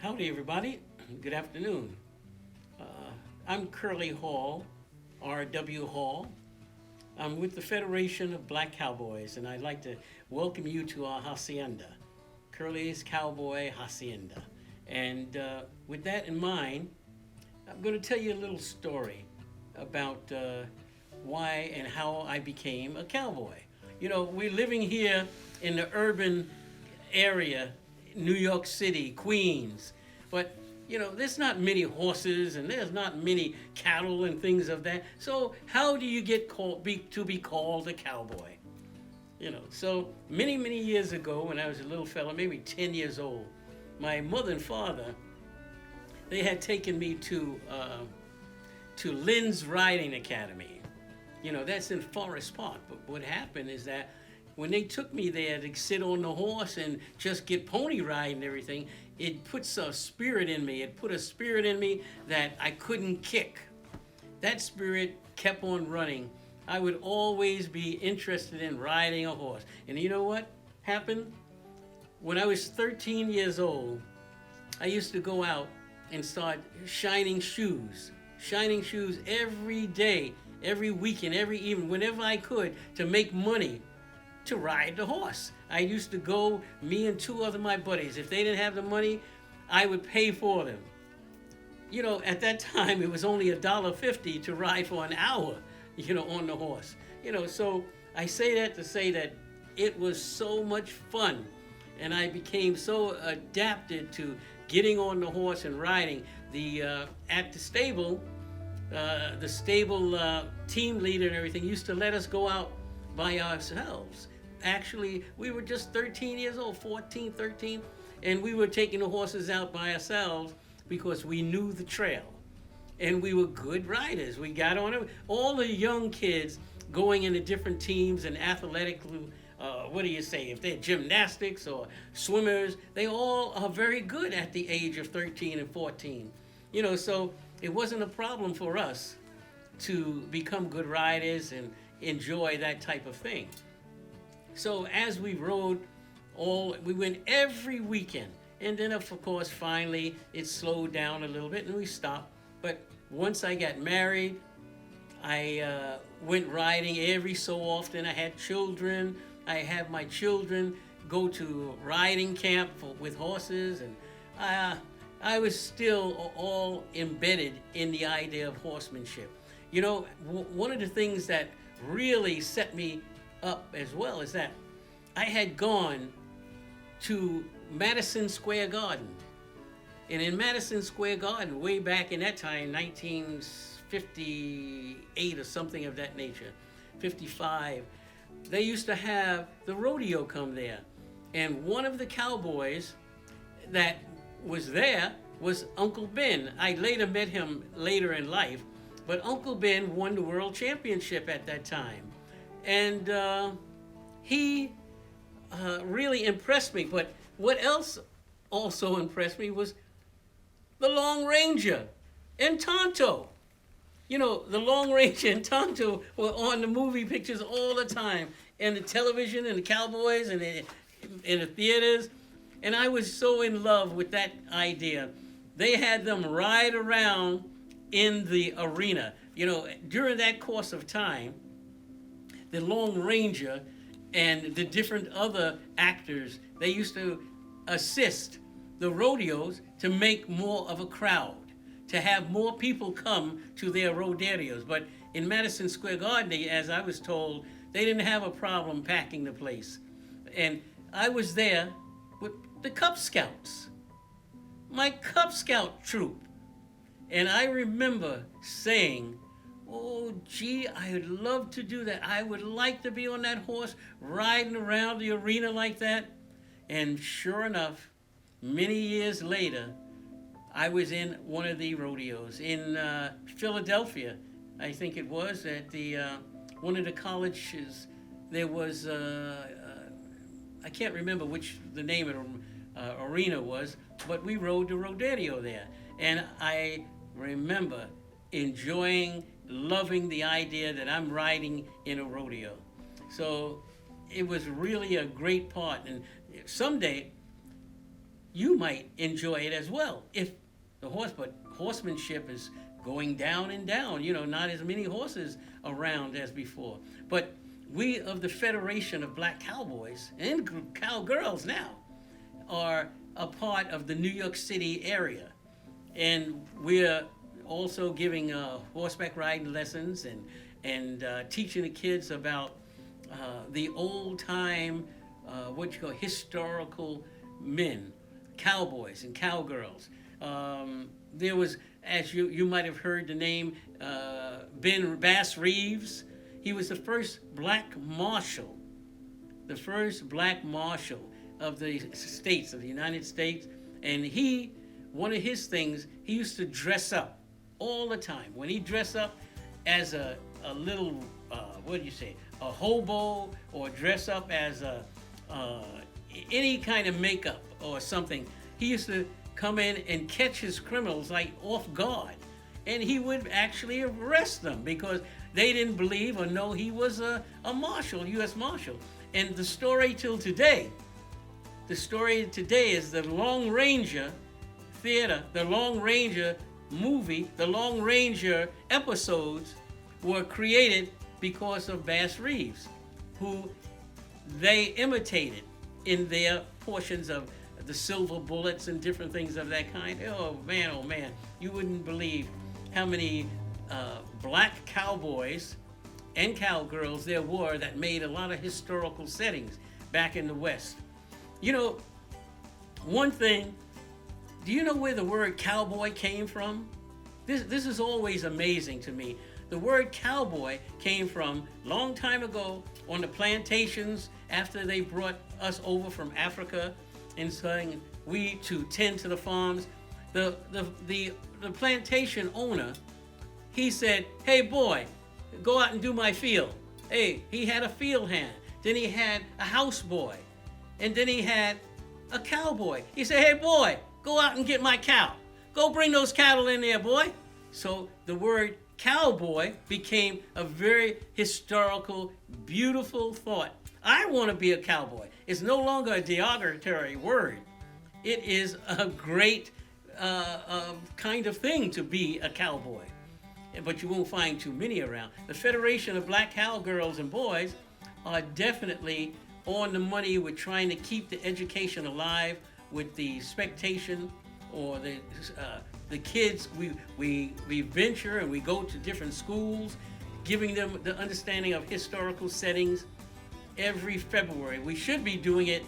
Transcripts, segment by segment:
Howdy, everybody. Good afternoon. Uh, I'm Curly Hall, R.W. Hall. I'm with the Federation of Black Cowboys, and I'd like to welcome you to our hacienda, Curly's Cowboy Hacienda. And with that in mind, I'm going to tell you a little story about why and how I became a cowboy. You know, we're living here in the urban area, New York City, Queens, but you know, there's not many horses and there's not many cattle and things of that. So how do you get to be called a cowboy? You know, so many years ago when I was a little fella, maybe 10 years old, my mother and father, they had taken me to Lynn's Riding Academy. You know, that's in Forest Park. But what happened is that when they took me there to sit on the horse and just get pony riding and everything, it puts a spirit in me. It put a spirit in me that I couldn't kick. That spirit kept on running. I would always be interested in riding a horse. And you know what happened? When I was 13 years old, I used to go out and start shining shoes every day, every weekend, every evening, whenever I could, to make money to ride the horse. I used to go, me and two other my buddies. If they didn't have the money, I would pay for them. You know, at that time, it was only $1.50 to ride for an hour, you know, on the horse. You know, so I say that to say that it was so much fun. And I became so adapted to getting on the horse and riding. At the stable team leader and everything used to let us go out by ourselves. Actually, we were just 13 years old, 14, 13, and we were taking the horses out by ourselves because we knew the trail. And we were good riders. We got on it. All the young kids going into different teams and athletic, what do you say, if they're gymnastics or swimmers, they all are very good at the age of 13 and 14. You know, so it wasn't a problem for us to become good riders and enjoy that type of thing. So as we rode, we went every weekend. And then, of course, finally, it slowed down a little bit and we stopped. But once I got married, I went riding every so often. I had children. I had my children go to riding camp with horses. And I was still all embedded in the idea of horsemanship. You know, one of the things that really set me up as well is that I had gone to Madison Square Garden. And in Madison Square Garden, way back in that time, 1958 or something of that nature, 55, they used to have the rodeo come there. And one of the cowboys that was there was Uncle Ben. I later met him later in life, but Uncle Ben won the world championship at that time. And he really impressed me. But what else also impressed me was the Long Ranger and Tonto. You know, the Long Ranger and Tonto were on the movie pictures all the time, and the television and the Cowboys and in the theaters. And I was so in love with that idea. They had them ride around in the arena. You know, during that course of time, the Lone Ranger and the different other actors, they used to assist the rodeos to make more of a crowd, to have more people come to their rodeos. But in Madison Square Garden, as I was told, they didn't have a problem packing the place. And I was there with the Cub Scouts, my Cub Scout troop. And I remember saying, oh, gee, I would love to do that. I would like to be on that horse riding around the arena like that. And sure enough, many years later, I was in one of the rodeos in Philadelphia. I think it was at one of the colleges. There was, I can't remember which the name of the arena was, but we rode the rodeo there. And I remember enjoying, loving the idea that I'm riding in a rodeo. So it was really a great part. And someday you might enjoy it as well. If but horsemanship is going down and down, not as many horses around as before. But we of the Federation of Black Cowboys and Cowgirls now are a part of the New York City area. And we're also giving horseback riding lessons and teaching the kids about the old time, historical men, cowboys and cowgirls. There was, as you might have heard the name, Bass Reeves. He was the first black marshal of the states, of the United States. And one of his things, he used to dress up all the time. When he dressed up as a little, a hobo, or dress up as any kind of makeup or something, he used to come in and catch his criminals like off guard. And he would actually arrest them because they didn't believe or know he was a marshal, U.S. Marshal. And the story today is the Lone Ranger theater, the Lone Ranger movie, the Lone Ranger episodes were created because of Bass Reeves, who they imitated in their portions of the silver bullets and different things of that kind. Oh man, you wouldn't believe how many black cowboys and cowgirls there were that made a lot of historical settings back in the West. One thing, do you know where the word cowboy came from? This is always amazing to me. The word cowboy came from long time ago on the plantations after they brought us over from Africa and saying we to tend to the farms. The plantation owner, he said, "Hey boy, go out and do my field." Hey, he had a field hand. Then he had a houseboy. And then he had a cowboy. He said, "Hey boy, go out and get my cow. Go bring those cattle in there, boy." So the word cowboy became a very historical, beautiful thought. I want to be a cowboy. It's no longer a derogatory word. It is a great kind of thing to be a cowboy. But you won't find too many around. The Federation of Black Cowgirls and Boys are definitely on the money with trying to keep the education alive with the expectation or the kids. We venture and we go to different schools, giving them the understanding of historical settings every February. We should be doing it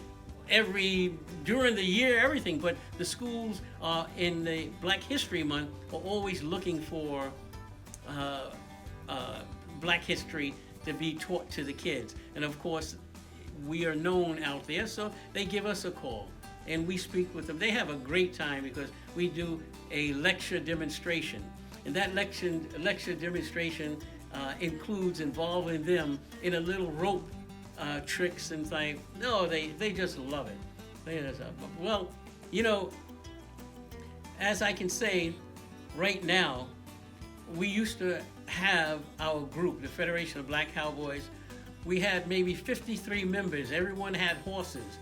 during the year, everything, but the schools in the Black History Month are always looking for Black history to be taught to the kids. And of course, we are known out there, so they give us a call and we speak with them. They have a great time because we do a lecture demonstration. And that lecture demonstration includes involving them in a little rope tricks and things. No, they just love it. Well, as I can say right now, we used to have our group, the Federation of Black Cowboys. We had maybe 53 members. Everyone had horses.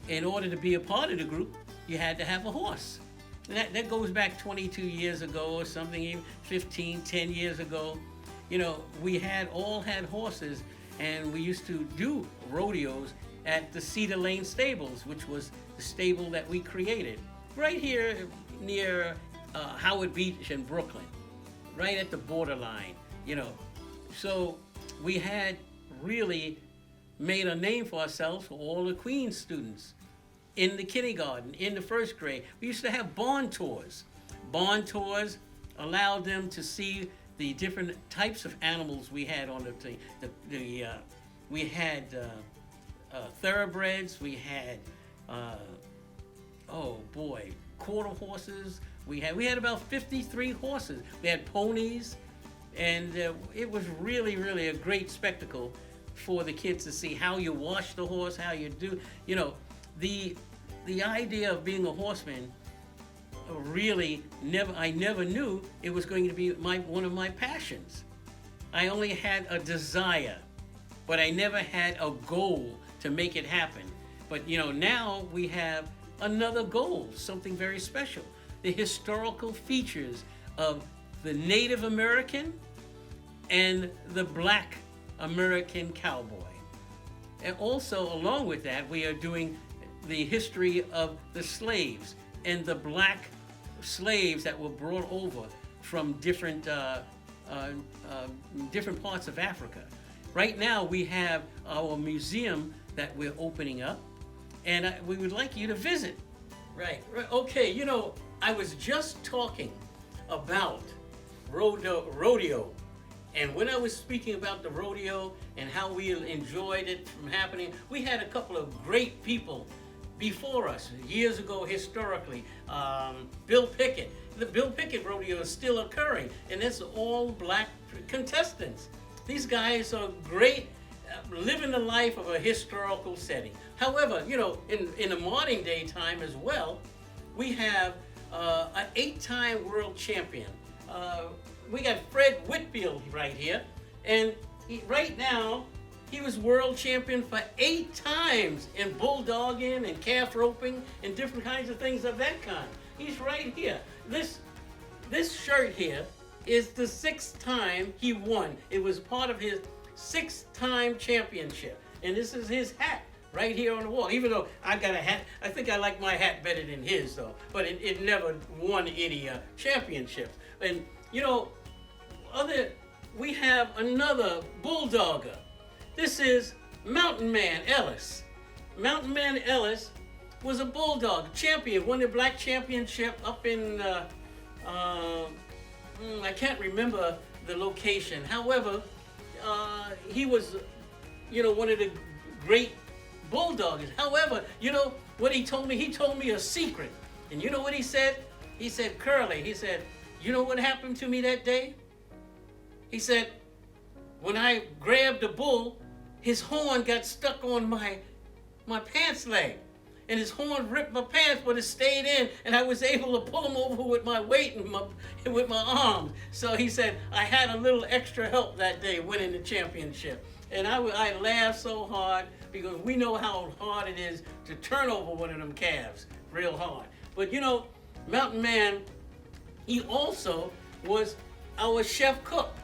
In order to be a part of the group, you had to have a horse. And that goes back 22 years ago or something, even 10 years ago. We all had horses, and we used to do rodeos at the Cedar Lane Stables, which was the stable that we created right here near Howard Beach in Brooklyn, right at the borderline, So we had really made a name for ourselves for all the Queens students in the kindergarten, in the first grade. We used to have barn tours. Barn tours allowed them to see the different types of animals we had on the thing. We had thoroughbreds. We had quarter horses. We had about 53 horses. We had ponies, and it was really, really a great spectacle for the kids to see how you wash the horse, how you do. The idea of being a horseman really I never knew it was going to be one of my passions. I only had a desire, but I never had a goal to make it happen. But now we have another goal, something very special. The historical features of the Native American and the Black American cowboy. And also, along with that, we are doing the history of the slaves and the black slaves that were brought over from different parts of Africa. Right now, we have our museum that we're opening up, and we would like you to visit. Right. Okay, you know, I was just talking about rodeo. And when I was speaking about the rodeo and how we enjoyed it from happening, we had a couple of great people before us, years ago historically. Bill Pickett. The Bill Pickett rodeo is still occurring, and it's all black contestants. These guys are great, living the life of a historical setting. However, you know, in the modern day time as well, we have an 8-time world champion. We got Fred Whitfield right here, and right now he was world champion for 8 times in bulldogging and calf roping and different kinds of things of that kind. He's right here. This shirt here is the 6th time he won. It was part of his 6th-time championship, and this is his hat right here on the wall. Even though I got a hat, I think I like my hat better than his though, but it never won any championships. And you know, we have another bulldogger. This is Mountain Man Ellis. Mountain Man Ellis was a bulldog champion, won the black championship up in, I can't remember the location. However, he was, you know, one of the great bulldoggers. However, you know what he told me? He told me a secret. And you know what he said? He said, Curly, he said, you know what happened to me that day? He said, when I grabbed the bull, his horn got stuck on my pants leg. And his horn ripped my pants, but it stayed in, and I was able to pull him over with my weight and with my arms. So he said, I had a little extra help that day winning the championship. And I laughed so hard because we know how hard it is to turn over one of them calves, real hard. But you know, Mountain Man, he also was our chef cook.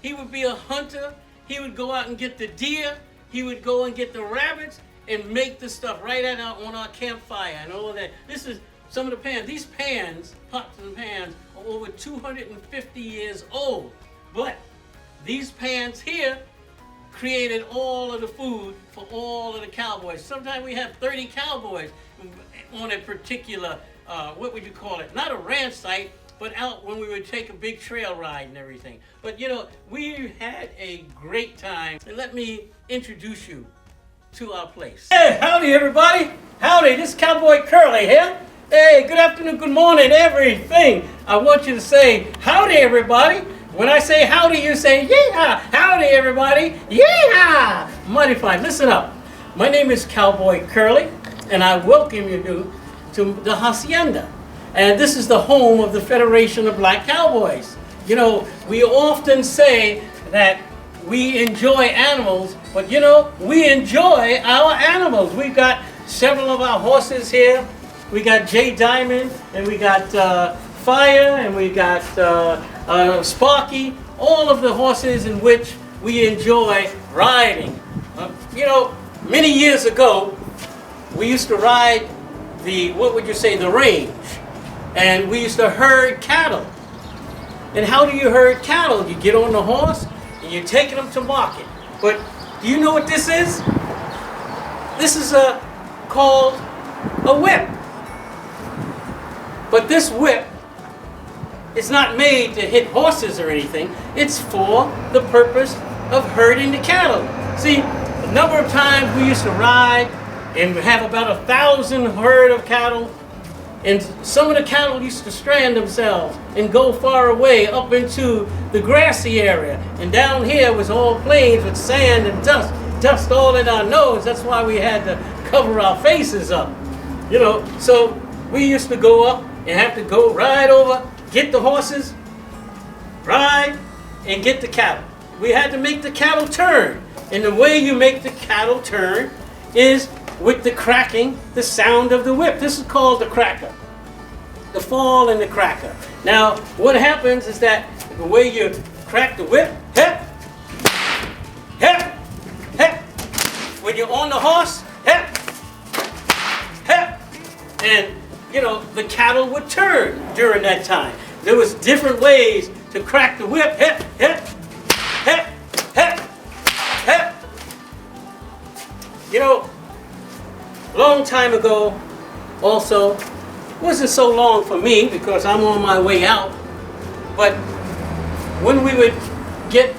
He would be a hunter. He would go out and get the deer. He would go and get the rabbits and make the stuff right on our campfire and all of that. This is some of the pans. These pans, pots and pans, are over 250 years old. But these pans here created all of the food for all of the cowboys. Sometimes we have 30 cowboys on a particular, what would you call it? Not a ranch site, but out when we would take a big trail ride and everything. But you know, we had a great time. And let me introduce you to our place. Hey, howdy everybody. Howdy, this is Cowboy Curly here. Hey, good afternoon, good morning, everything. I want you to say howdy everybody. When I say howdy, you say yeehaw. Howdy everybody, yeehaw. Mighty fine, listen up. My name is Cowboy Curly, and I welcome you to the Hacienda. And this is the home of the Federation of Black Cowboys. You know, we often say that we enjoy animals, but you know, we enjoy our animals. We've got several of our horses here. We got Jay Diamond, and we got Fire, and we got Sparky, all of the horses in which we enjoy riding. You know, many years ago, we used to ride the range. And we used to herd cattle. And how do you herd cattle? You get on the horse and you're taking them to market. But do you know what this is? This is called a whip. But this whip is not made to hit horses or anything. It's for the purpose of herding the cattle. See, a number of times we used to ride and have about 1,000 herd of cattle. And some of the cattle used to strand themselves and go far away up into the grassy area. And down here was all plains with sand and dust all in our nose. That's why we had to cover our faces up. You know, so we used to go up and have to go ride over, get the horses, ride, and get the cattle. We had to make the cattle turn. And the way you make the cattle turn is with the cracking, the sound of the whip. This is called the cracker. The fall and the cracker. Now, what happens is that the way you crack the whip, hip, hip, hip. When you're on the horse, hip, hip. And, you know, the cattle would turn during that time. There was different ways to crack the whip, hip, hip, hip, hip, hip. You know, a long time ago, also, wasn't so long for me because I'm on my way out, but when we would get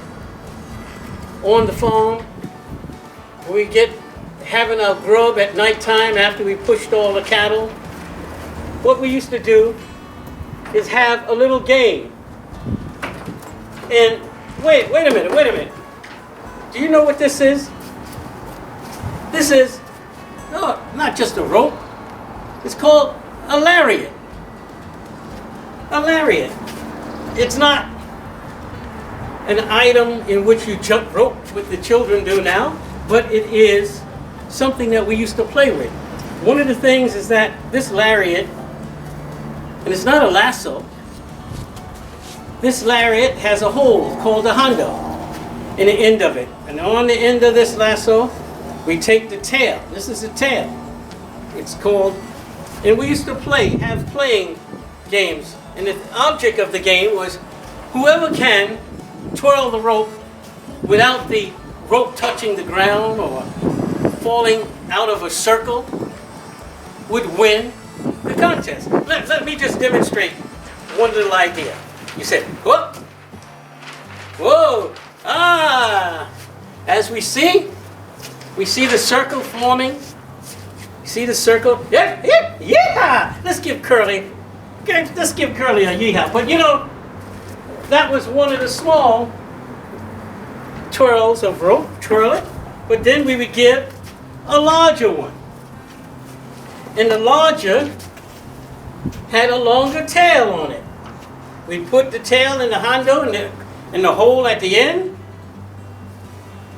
on the farm, we get having our grub at nighttime after we pushed all the cattle, what we used to do is have a little game. And wait a minute. Do you know what this is? This is, no, not just a rope. It's called a lariat. A lariat. It's not an item in which you jump rope, what the children do now, but it is something that we used to play with. One of the things is that this lariat, and it's not a lasso, this lariat has a hole called a hondo in the end of it. And on the end of this lasso, we take the tail. This is the tail. It's called, and we used to have playing games. And the object of the game was whoever can twirl the rope without the rope touching the ground or falling out of a circle would win the contest. Let me just demonstrate one little idea. You said, whoa, whoa, as we see the circle forming. You see the circle? Yeah! Let's give Curly a yeehaw. But you know, that was one of the small twirls of rope, twirl it, but then we would give a larger one. And the larger had a longer tail on it. We put the tail in the hondo in the hole at the end,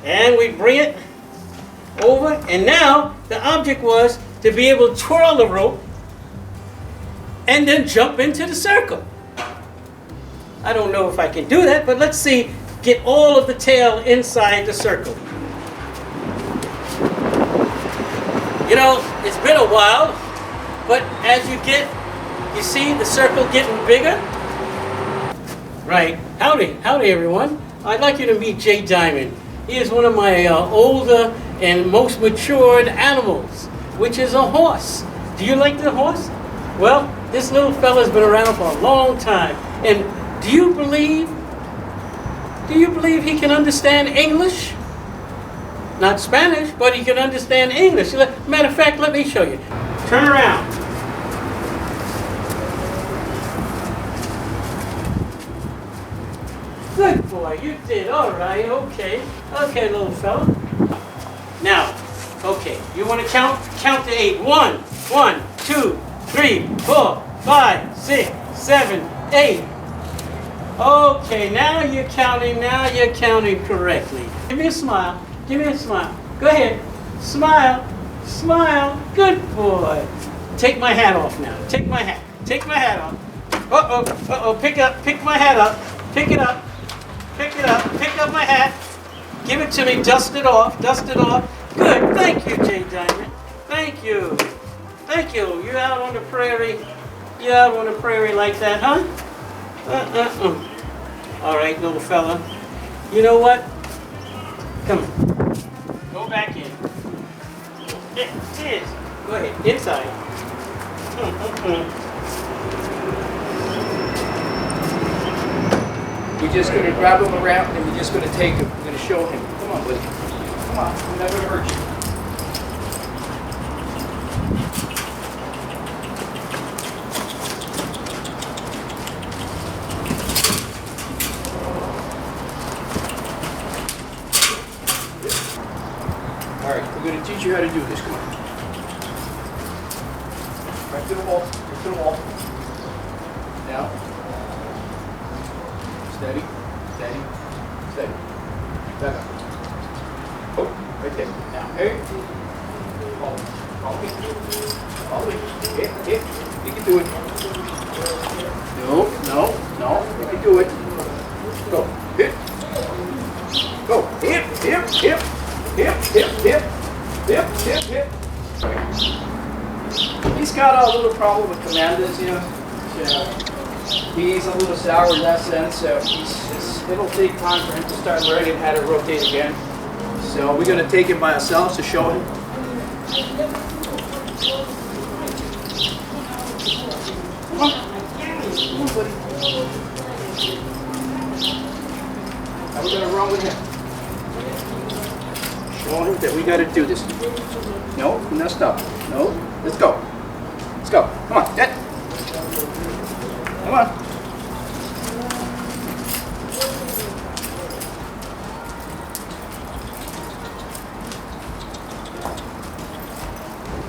and we bring it over, and now the object was to be able to twirl the rope and then jump into the circle. I don't know if I can do that, but let's see, get all of the tail inside the circle. You know, it's been a while, but as you see the circle getting bigger. Right. Howdy everyone. I'd like you to meet Jay Diamond. He is one of my older and most matured animals, which is a horse. Do you like the horse? Well, this little fella's been around for a long time. And do you believe he can understand English? Not Spanish, but he can understand English. Matter of fact, let me show you. Turn around. Good boy, you did all right. Okay, little fella. Now, okay, you want to count? Count to 8. 1, 2, 3, 4, 5, 6, 7, 8. Okay, now you're counting correctly. Give me a smile. Go ahead. Smile. Good boy. Take my hat off now. Take my hat off. Uh-oh. Pick my hat up. Pick it up. Pick up my hat. Give it to me. Dust it off. Good. Thank you, Jay Diamond. Thank you. You're out on the prairie. Like that, huh? All right, little fella. You know what? Come on. Go back in. Yes. Go ahead. Inside. We're just going to grab him around and we're just going to take him. We're going to show him. Come on, buddy. Come on. We're not going to hurt you. All right. We're going to teach you how to do this. Come on. Right to the wall. Now. Steady. Back up. Oh, right there. Now, hey. Follow me. Follow me. Hit. You can do it. No. You can do it. Go. Hit. Go. Hip. He's got a little problem with commanders, you know. He's a little sour in that sense, so it'll take time for him to start learning how to rotate again. So we're going to take him by ourselves to show him. Come on, buddy. Now we're going to run with him. Show him that we got to do this. No, stop. No, let's go. Let's go. Come on, Dad. Come on.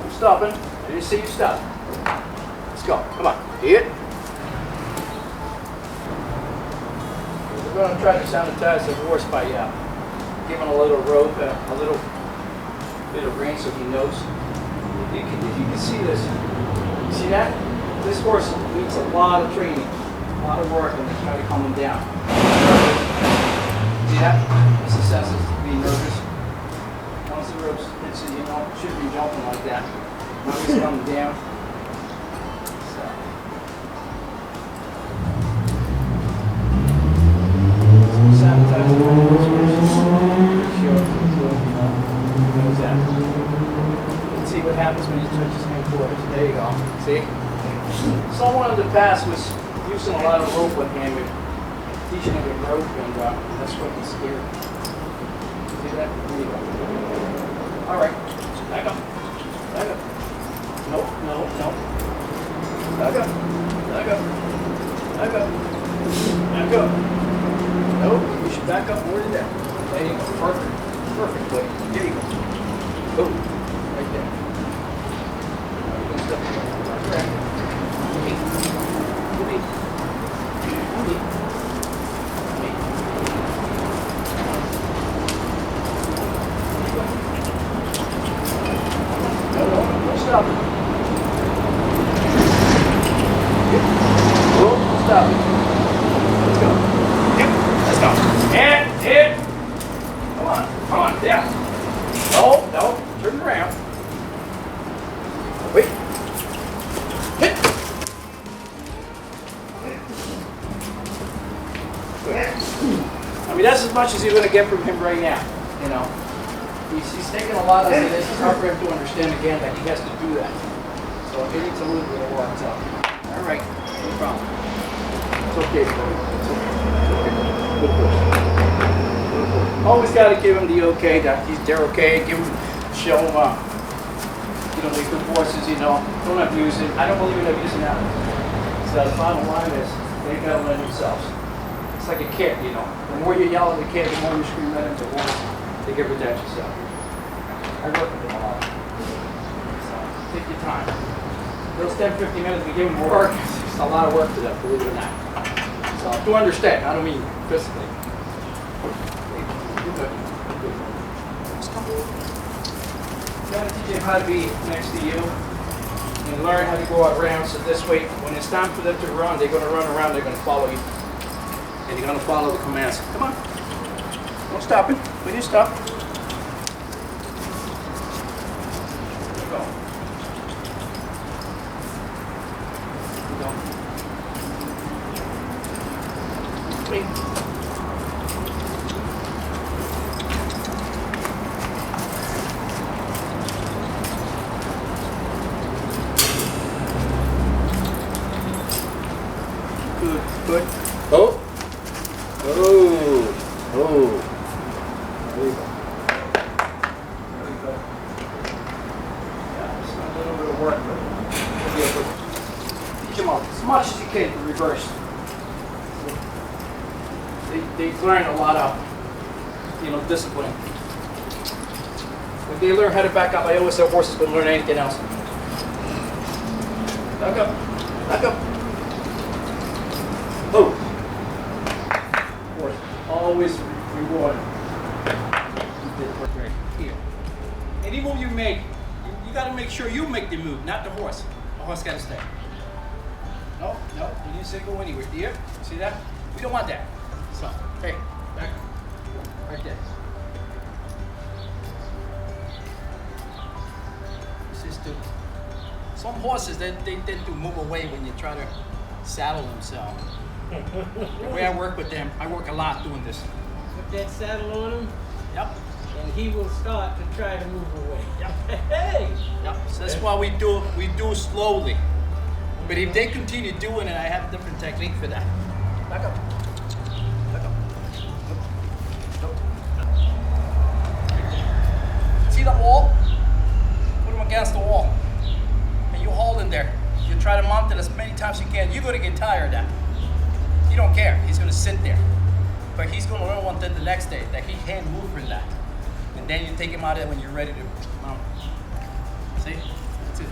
I'm stopping. I didn't see you stop. Let's go. Come on. Hit. We're going to try to sanitize the horse by giving a little rope, a little bit of rein so he knows. If you can see this, see that? This horse needs a lot of training, a lot of work, and they try to calm him down. See that? This is senses to be nervous. Once the ropes hits it, you know, shouldn't be jumping like that. Now he's coming down. Sabotage the horse first. Sure. How's that? Let's see what happens when he touches hindquarters. There you go. See? Someone in the past was using a lot of rope with him, teaching him to rope, and that's what he's scared. See that? There you go. All right. Back up. Back up. No. Back up. Back up. Back up. Back up. No, you should back up more than that. There you go. Perfect. Perfect way. There you go. Boom. Right there. Good stuff. Correct. Don't stop it. Stop it. Let's go. Yep. Let's go. And hit. Come on. Yeah. No. Turn around. Wait. Hit. I mean, that's as much as you're going to get from him right now. You know, he's taking a lot of this. It's hard for him to understand again that he has to do that. So he needs a little bit of work. So, all right, no problem. It's okay, bro. It's okay. Good horse. Always got to give him the okay that they're okay. Show him you know, they're good horses. You know, don't abuse it. I don't believe in abusing animals. So the bottom line is they got to learn themselves. It's like a kid, you know. The more you yell at the kid, the more you scream at him to warn him. They can protect yourself. I work with them a lot. So take your time. Those 10-15 minutes we give them work, it's a lot of work for them, believe it or not. So do understand, I don't mean physically. You're good. You gotta teach them how to be next to you and learn how to go around, so this way, when it's time for them to run, they're gonna run around, they're gonna follow you. And you're gonna follow the commands. Come on. Don't stop it. Will you stop? Go. Go. Wait. Good. Oh. There you go. Yeah, just a little bit of work, but you'll be able to teach them as much as you can to reverse. They've learned a lot of, you know, discipline. If they learn how to back up, I always say horses can learn anything else. Back up. Back up. Oh. Always reward. Here. Any move you make, you sure you make the move, not the horse. The horse got to stay. No, no, you didn't say go anywhere, do you? See that? We don't want that. So, hey, back up. Right there. Some horses, they tend to move away when you try to saddle themselves. The way I work with them, I work a lot doing this. Put that saddle on him, Yep. and he will start to try to move away. Yep. Hey! Yep. So that's why we do slowly. But if they continue doing it, I have a different technique for that. Back up. Back up. Nope. Nope. See the wall? Put them against the wall. And you hold in there. You try to mount it as many times as you can. You're going to get tired of that. You don't care. He's going to sit there. But he's going to learn one thing the next day, that he can't move from that. And then you take him out of it when you're ready to mount. See? That's it.